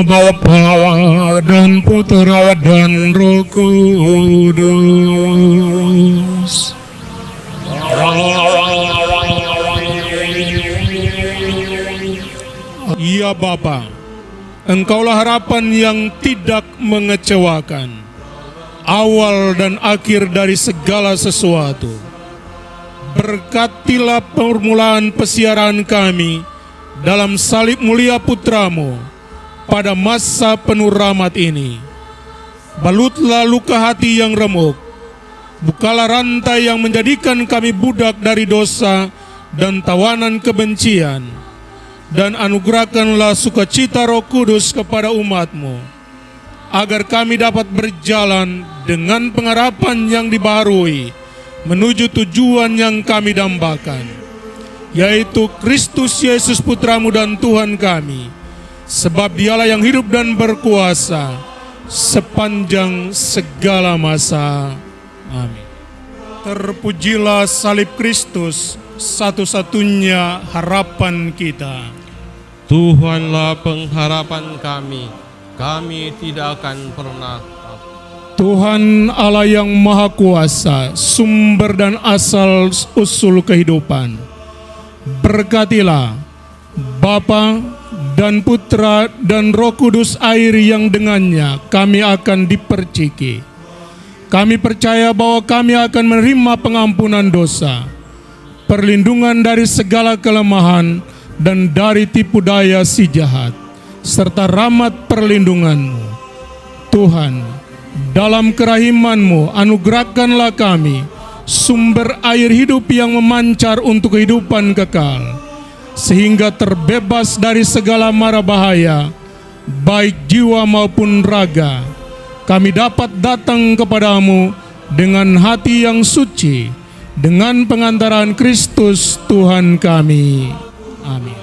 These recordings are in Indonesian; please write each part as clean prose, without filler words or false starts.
nama Bapa dan Putra dan Roh Kudus. Ya Bapa, Engkaulah harapan yang tidak mengecewakan, awal dan akhir dari segala sesuatu. Berkatilah permulaan pesiaran kami dalam salib mulia Putramu pada masa penuh rahmat ini. Balutlah luka hati yang remuk, bukalah rantai yang menjadikan kami budak dari dosa dan tawanan kebencian, dan anugerahkanlah sukacita Roh Kudus kepada umat-Mu, agar kami dapat berjalan dengan pengharapan yang dibaharui menuju tujuan yang kami dambakan, yaitu Kristus Yesus Putra-Mu dan Tuhan kami, sebab Dialah yang hidup dan berkuasa sepanjang segala masa. Amin. Terpujilah salib Kristus, satu-satunya harapan kita. Tuhanlah pengharapan kami tidak akan pernah. Tuhan Allah yang Maha Kuasa, sumber dan asal usul kehidupan, berkatilah Bapa dan Putra dan Roh Kudus, air yang dengannya kami akan diperciki. Kami percaya bahwa kami akan menerima pengampunan dosa, perlindungan dari segala kelemahan dan dari tipu daya si jahat, serta rahmat perlindungan-Mu. Tuhan, dalam kerahiman-Mu anugerahkanlah kami sumber air hidup yang memancar untuk kehidupan kekal, sehingga terbebas dari segala mara bahaya, baik jiwa maupun raga. Kami dapat datang kepadamu dengan hati yang suci, dengan pengantaran Kristus Tuhan kami. Amin.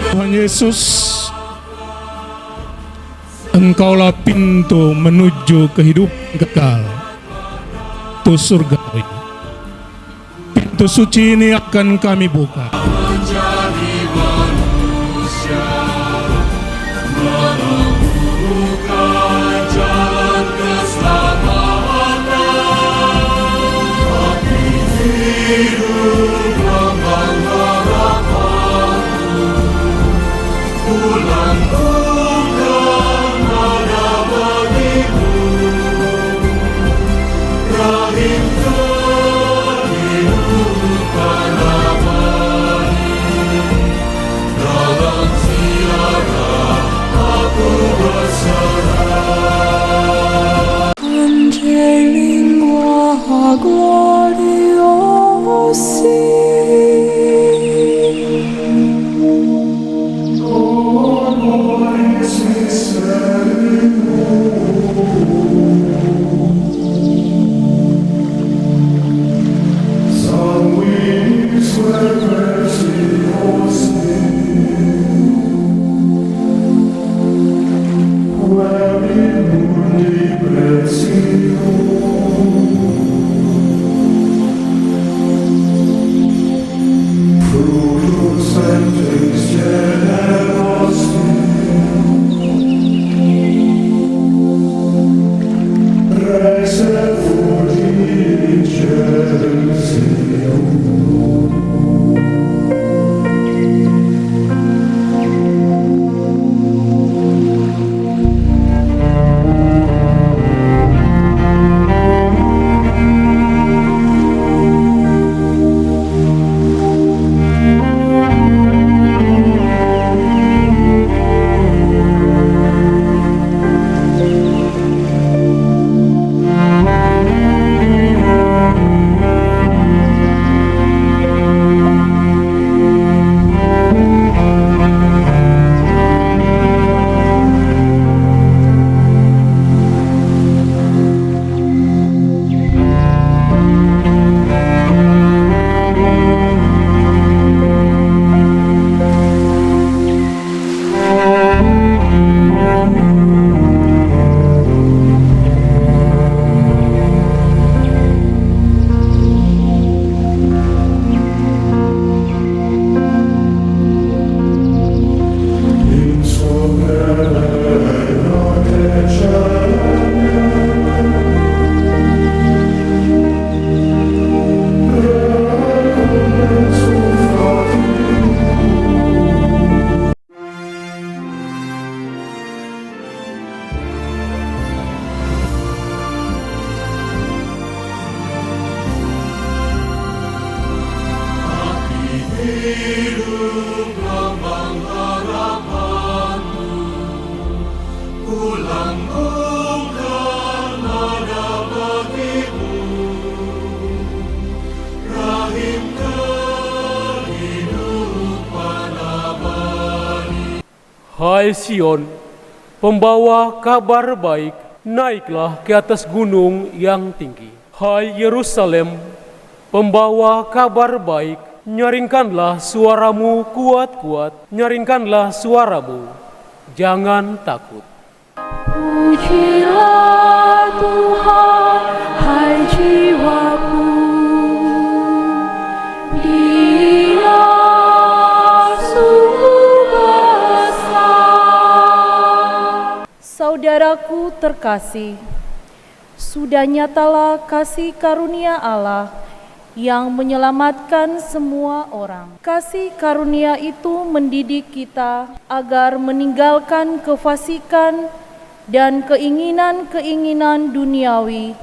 Tuhan Yesus, Engkaulah pintu menuju kehidupan kekal, pintu surgawi. Pintu suci ini akan kami buka. Hai Sion, pembawa kabar baik, naiklah ke atas gunung yang tinggi. Hai Yerusalem, pembawa kabar baik, nyaringkanlah suaramu kuat-kuat, nyaringkanlah suaramu, jangan takut. Pujilah Tuhan, hai jiwaku, Dia sungguh besar. Saudaraku terkasih, sudah nyatalah kasih karunia Allah yang menyelamatkan semua orang. Kasih karunia itu mendidik kita agar meninggalkan kefasikan dan keinginan-keinginan duniawi,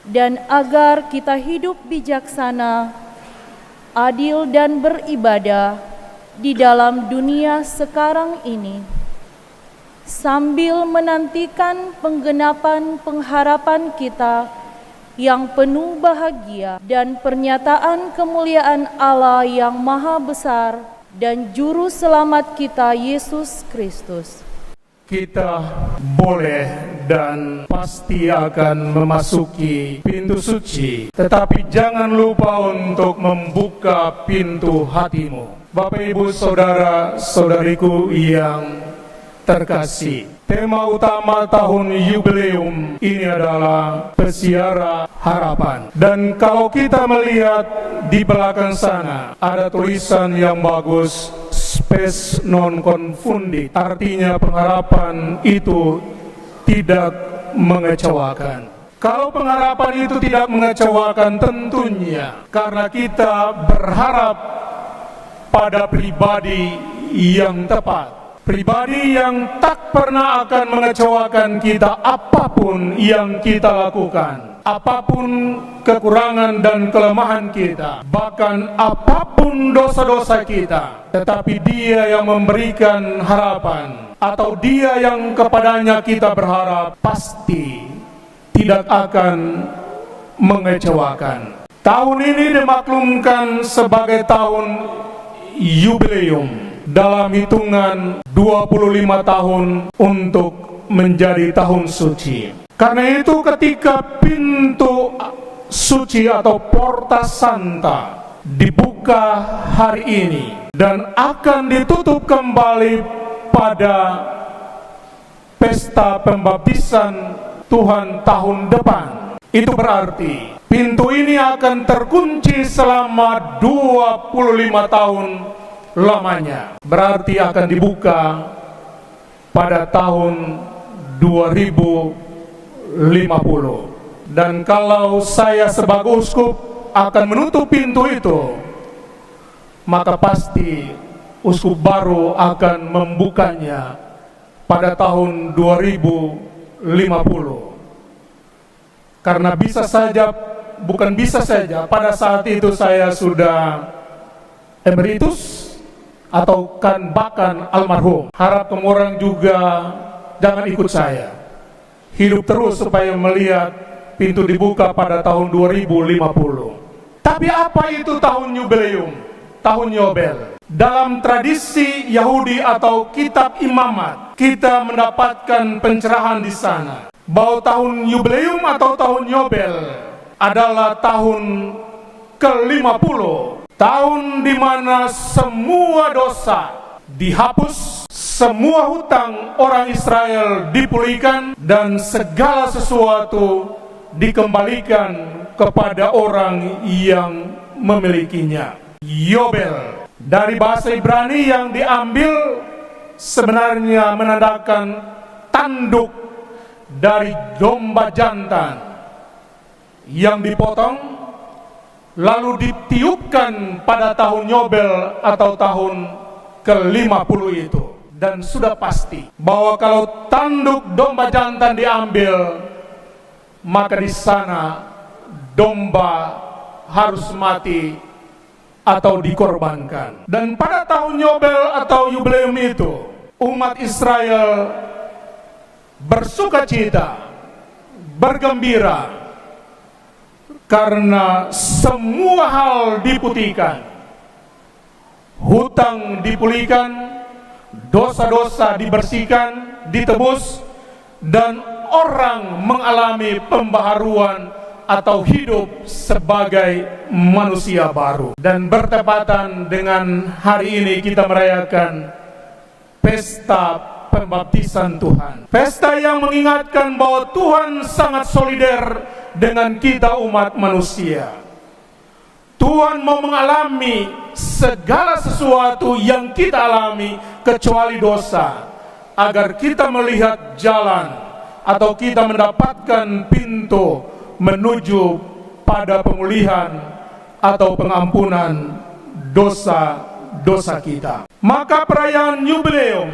dan agar kita hidup bijaksana, adil dan beribadah di dalam dunia sekarang ini, sambil menantikan penggenapan pengharapan kita yang penuh bahagia dan pernyataan kemuliaan Allah yang maha besar dan juru selamat kita Yesus Kristus. Kita boleh dan pasti akan memasuki pintu suci, tetapi jangan lupa untuk membuka pintu hatimu. Bapak, Ibu, Saudara, Saudariku yang terkasih, tema utama tahun Yubileum ini adalah Pesiara Harapan. Dan kalau kita melihat di belakang sana, ada tulisan yang bagus, Spes non confundit, artinya pengharapan itu tidak mengecewakan. Kalau pengharapan itu tidak mengecewakan, tentunya karena kita berharap pada pribadi yang tepat, pribadi yang tak pernah akan mengecewakan kita apapun yang kita lakukan, apapun kekurangan dan kelemahan kita, bahkan apapun dosa-dosa kita, tetapi Dia yang memberikan harapan, atau Dia yang kepadanya kita berharap, pasti tidak akan mengecewakan. Tahun ini dimaklumkan sebagai tahun Yubileum, dalam hitungan 25 tahun untuk menjadi tahun suci. Karena itu ketika pintu suci atau Porta Santa dibuka hari ini dan akan ditutup kembali pada pesta pembaptisan Tuhan tahun depan, itu berarti pintu ini akan terkunci selama 25 tahun lamanya. Berarti akan dibuka pada tahun 2050. Dan kalau saya sebagai uskup akan menutup pintu itu, maka pasti uskup baru akan membukanya pada tahun 2050. Karena bisa saja, bukan bisa saja, pada saat itu saya sudah emeritus atau kan bahkan almarhum. Harap kamu orang juga jangan ikut saya, hidup terus supaya melihat pintu dibuka pada tahun 2050. Tapi apa itu tahun Yubileum, tahun Yobel? Dalam tradisi Yahudi atau kitab Imamat, kita mendapatkan pencerahan di sana bahwa tahun Yubileum atau tahun Yobel adalah tahun ke-50, tahun di mana semua dosa dihapus, semua hutang orang Israel dipulihkan, dan segala sesuatu dikembalikan kepada orang yang memilikinya. Yobel dari bahasa Ibrani yang diambil sebenarnya menandakan tanduk dari domba jantan yang dipotong lalu ditiupkan pada tahun Yobel atau tahun ke-50 itu. Dan sudah pasti bahwa kalau tanduk domba jantan diambil, maka di sana domba harus mati atau dikorbankan. Dan pada tahun Yobel atau Yubileum itu, umat Israel bersukacita, bergembira, karena semua hal diputihkan, hutang dipulihkan, dosa-dosa dibersihkan, ditebus, dan orang mengalami pembaharuan atau hidup sebagai manusia baru. Dan bertepatan dengan hari ini kita merayakan pesta pembaptisan Tuhan. Pesta yang mengingatkan bahwa Tuhan sangat solider dengan kita umat manusia. Tuhan mau mengalami segala sesuatu yang kita alami kecuali dosa, agar kita melihat jalan atau kita mendapatkan pintu menuju pada pemulihan atau pengampunan dosa-dosa kita. Maka perayaan Yubileum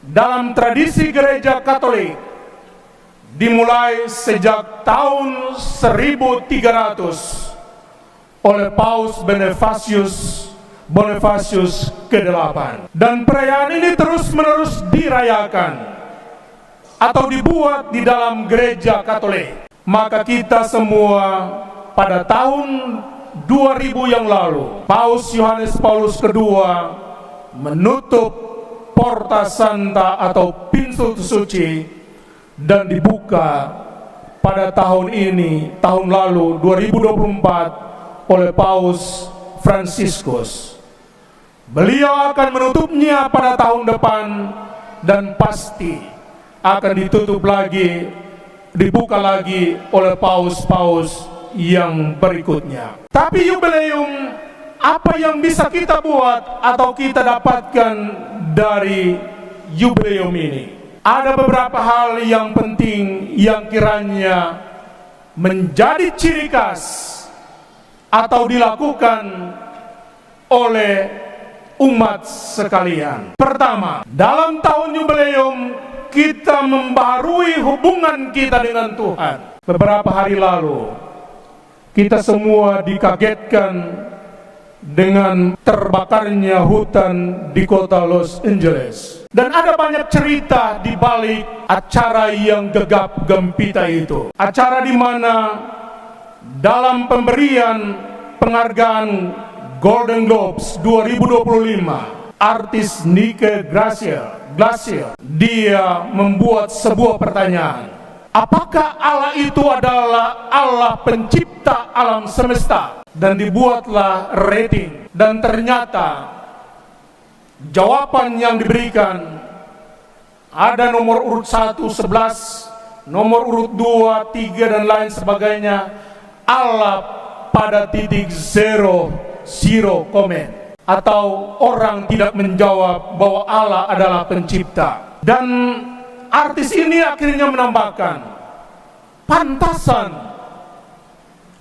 dalam tradisi gereja Katolik dimulai sejak tahun 1300 oleh Paus Bonifacius ke-8. Dan perayaan ini terus-menerus dirayakan atau dibuat di dalam gereja Katolik. Maka kita semua pada tahun 2000 yang lalu, Paus Yohanes Paulus II menutup Porta Santa atau pintu suci dan dibuka pada tahun ini, tahun lalu 2024 oleh Paus Fransiskus. Beliau akan menutupnya pada tahun depan dan pasti akan ditutup lagi, dibuka lagi oleh paus-paus yang berikutnya. Tapi Yubileum, apa yang bisa kita buat atau kita dapatkan dari Yubileum ini? Ada beberapa hal yang penting yang kiranya menjadi ciri khas atau dilakukan oleh umat sekalian. Pertama, dalam tahun Yubileum kita membaharui hubungan kita dengan Tuhan. Beberapa hari lalu kita semua dikagetkan dengan terbakarnya hutan di kota Los Angeles. Dan ada banyak cerita di balik acara yang gegap gempita itu. Acara di mana dalam pemberian penghargaan Golden Globes 2025, artis Nike Glacier, dia membuat sebuah pertanyaan. Apakah Allah itu adalah Allah pencipta alam semesta? Dan dibuatlah rating. Dan ternyata jawaban yang diberikan ada nomor urut 1, 11, nomor urut 2, 3, dan lain sebagainya. Allah pada titik zero comment. Atau orang tidak menjawab bahwa Allah adalah pencipta. Dan artis ini akhirnya menambahkan, pantasan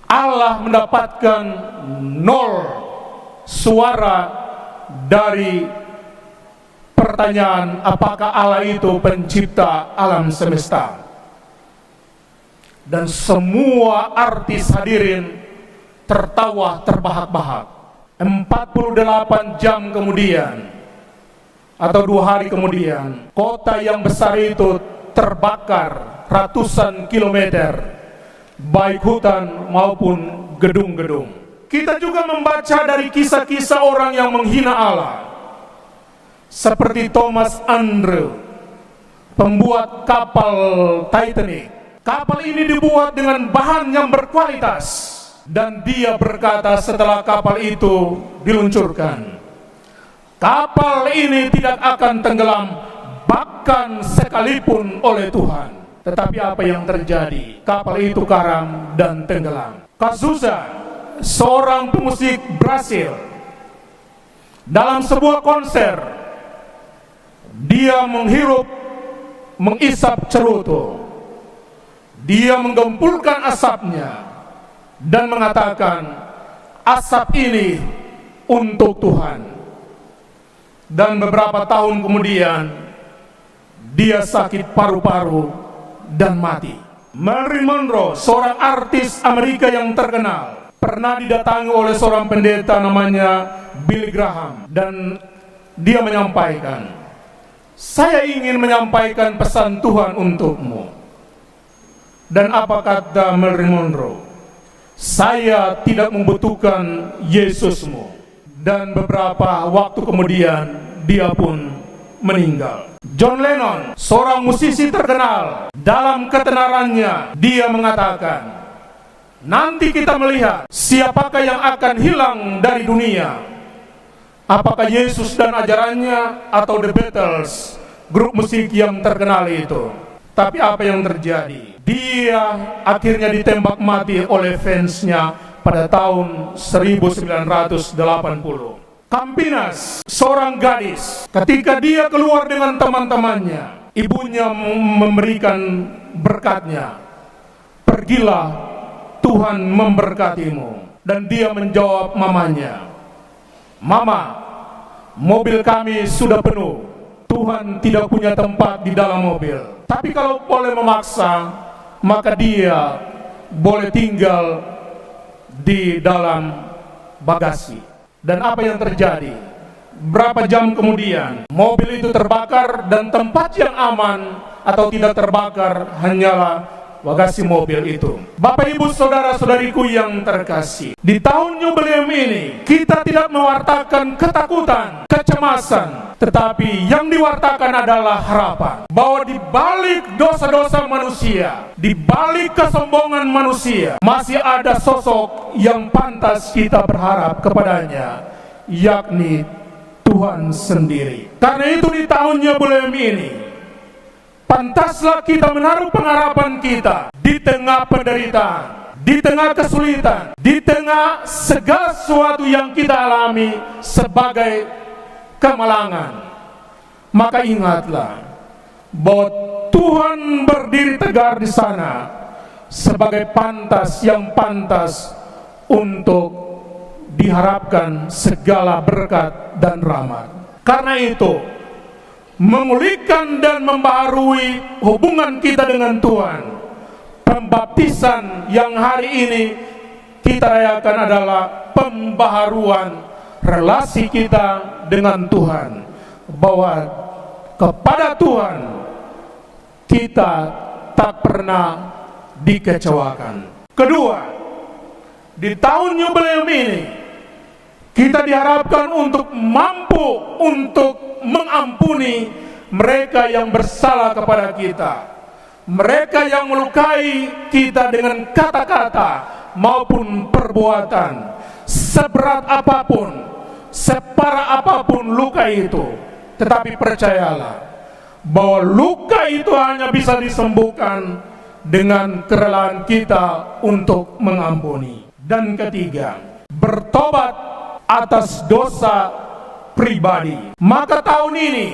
Allah mendapatkan 0 suara dari pertanyaan apakah Allah itu pencipta alam semesta. Dan semua artis hadirin tertawa terbahak-bahak. 48 jam kemudian atau 2 hari kemudian, kota yang besar itu terbakar ratusan kilometer, baik hutan maupun gedung-gedung. Kita juga membaca dari kisah-kisah orang yang menghina Allah, seperti Thomas Andrew, pembuat kapal Titanic. Kapal ini dibuat dengan bahan yang berkualitas. Dan dia berkata setelah kapal itu diluncurkan, kapal ini tidak akan tenggelam bahkan sekalipun oleh Tuhan. Tetapi apa yang terjadi? Kapal itu karam dan tenggelam. Cazuza, seorang pemusik Brasil, dalam sebuah konser, dia mengisap cerutu. Dia menggempulkan asapnya dan mengatakan, asap ini untuk Tuhan. Dan beberapa tahun kemudian dia sakit paru-paru dan mati. Marilyn Monroe, seorang artis Amerika yang terkenal, pernah didatangi oleh seorang pendeta namanya Billy Graham, dan dia menyampaikan, "Saya ingin menyampaikan pesan Tuhan untukmu." Dan apa kata Marilyn Monroe? "Saya tidak membutuhkan Yesusmu." Dan beberapa waktu kemudian dia pun meninggal. John Lennon, seorang musisi terkenal, dalam ketenarannya dia mengatakan, "Nanti kita melihat siapakah yang akan hilang dari dunia. Apakah Yesus dan ajarannya atau The Beatles, grup musik yang terkenal itu." Tapi apa yang terjadi? Dia akhirnya ditembak mati oleh fansnya pada tahun 1980. Campinas, seorang gadis, ketika dia keluar dengan teman-temannya, ibunya memberikan berkatnya, "Pergilah, Tuhan memberkatimu." Dan dia menjawab mamanya, "Mama, mobil kami sudah penuh. Tuhan tidak punya tempat di dalam mobil. Tapi kalau boleh memaksa, maka dia boleh tinggal di dalam bagasi." Dan apa yang terjadi? Berapa jam kemudian, mobil itu terbakar, dan tempat yang aman atau tidak terbakar hanyalah bagasi mobil itu. Bapak, Ibu, saudara-saudariku yang terkasih, di tahun jubileum ini kita tidak mewartakan ketakutan, kecemasan, tetapi yang diwartakan adalah harapan bahwa di balik dosa-dosa manusia, di balik kesombongan manusia, masih ada sosok yang pantas kita berharap kepadanya, yakni Tuhan sendiri. Karena itu di tahun jubileum ini, pantaslah kita menaruh pengharapan kita di tengah penderitaan, di tengah kesulitan, di tengah segala sesuatu yang kita alami sebagai kemalangan. Maka ingatlah bahwa Tuhan berdiri tegar di sana sebagai pantas yang pantas untuk diharapkan segala berkat dan rahmat. Karena itu, memulihkan dan membaharui hubungan kita dengan Tuhan, pembaptisan yang hari ini kita rayakan adalah pembaharuan relasi kita dengan Tuhan, bahwa kepada Tuhan kita tak pernah dikecewakan. Kedua, di tahun jubileum ini kita diharapkan untuk mampu untuk mengampuni mereka yang bersalah kepada kita, mereka yang melukai kita dengan kata-kata maupun perbuatan, seberat apapun, separah apapun luka itu. Tetapi percayalah bahwa luka itu hanya bisa disembuhkan dengan kerelaan kita untuk mengampuni. Dan ketiga, bertobat atas dosa pribadi. Maka tahun ini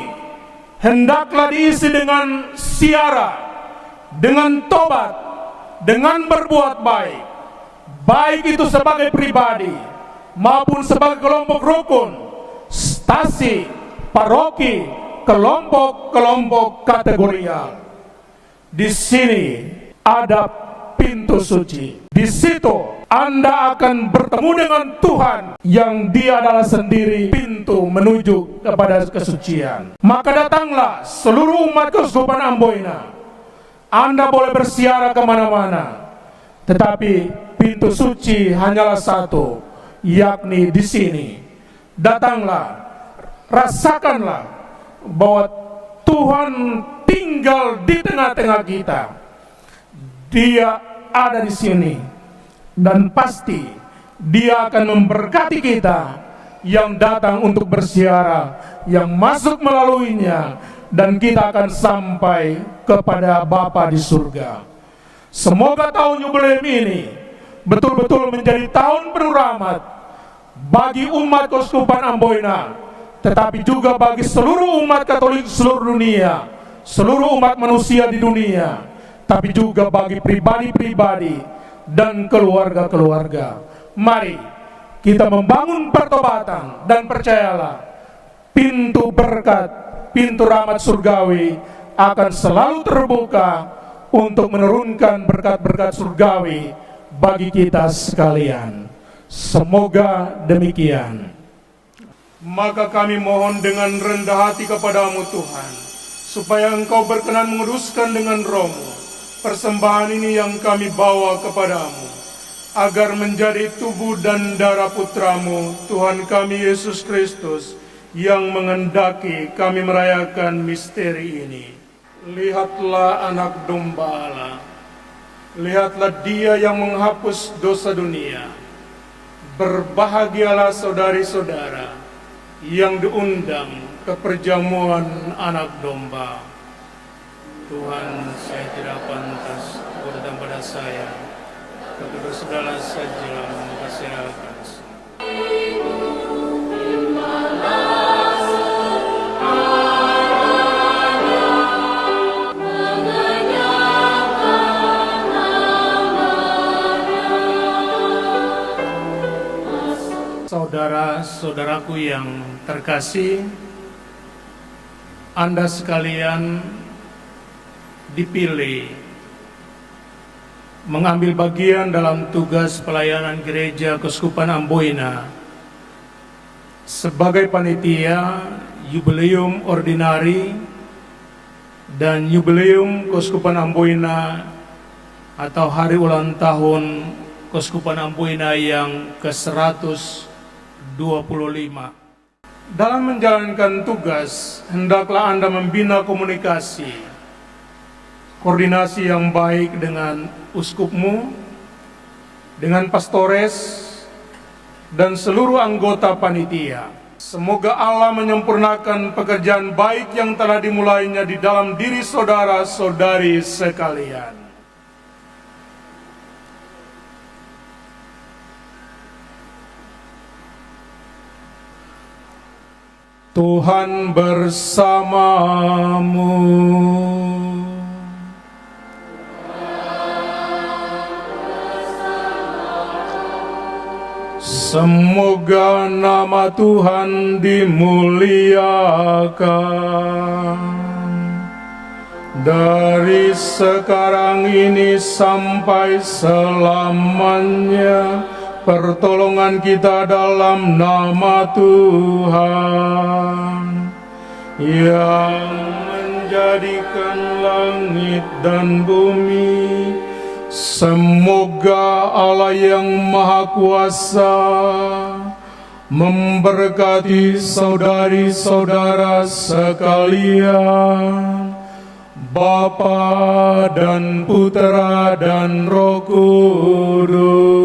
hendaklah diisi dengan siara, dengan tobat, dengan berbuat baik, baik itu sebagai pribadi maupun sebagai kelompok rukun, stasi, paroki, kelompok-kelompok kategorial. Di sini ada pintu suci. Di situ Anda akan bertemu dengan Tuhan yang Dia adalah sendiri pintu menuju kepada kesucian. Maka datanglah seluruh umat Keuskupan Amboina. Anda boleh bersiara kemana-mana, tetapi pintu suci hanyalah satu, yakni di sini. Datanglah, rasakanlah bahwa Tuhan tinggal di tengah-tengah kita. Dia ada di sini, dan pasti Dia akan memberkati kita yang datang untuk bersiara, yang masuk melaluinya, dan kita akan sampai kepada Bapa di surga. Semoga tahun jubileum ini betul-betul menjadi tahun penuh rahmat bagi umat Keuskupan Amboina, tetapi juga bagi seluruh umat Katolik seluruh dunia, seluruh umat manusia di dunia, tapi juga bagi pribadi-pribadi dan keluarga-keluarga. Mari kita membangun pertobatan, dan percayalah, pintu berkat, pintu rahmat surgawi akan selalu terbuka untuk menurunkan berkat-berkat surgawi bagi kita sekalian. Semoga demikian. Maka kami mohon dengan rendah hati kepadamu Tuhan, supaya Engkau berkenan menguduskan dengan Roh-Mu persembahan ini yang kami bawa kepadamu, agar menjadi tubuh dan darah Putra-Mu, Tuhan kami Yesus Kristus, yang mengendaki kami merayakan misteri ini. Lihatlah anak domba Allah, lihatlah Dia yang menghapus dosa dunia. Berbahagialah saudari-saudara yang diundang ke perjamuan anak domba. Tuhan, saya tidak pantas berdatang pada saya, tapi bersegala sajalah mempersilakan. Saudara-saudaraku yang terkasih, Anda sekalian dipilih mengambil bagian dalam tugas pelayanan Gereja Keuskupan Amboina sebagai panitia Jubileum Ordinari dan Jubileum Keuskupan Amboina atau hari ulang tahun Keuskupan Amboina yang ke-125. Dalam menjalankan tugas, hendaklah Anda membina koordinasi yang baik dengan uskupmu, dengan pastores, dan seluruh anggota panitia. Semoga Allah menyempurnakan pekerjaan baik yang telah dimulainya di dalam diri saudara-saudari sekalian. Tuhan bersamamu. Semoga nama Tuhan dimuliakan dari sekarang ini sampai selamanya. Pertolongan kita dalam nama Tuhan yang menjadikan langit dan bumi. Semoga Allah yang Maha Kuasa memberkati saudari-saudara sekalian, Bapa dan Putra dan Roh Kudus.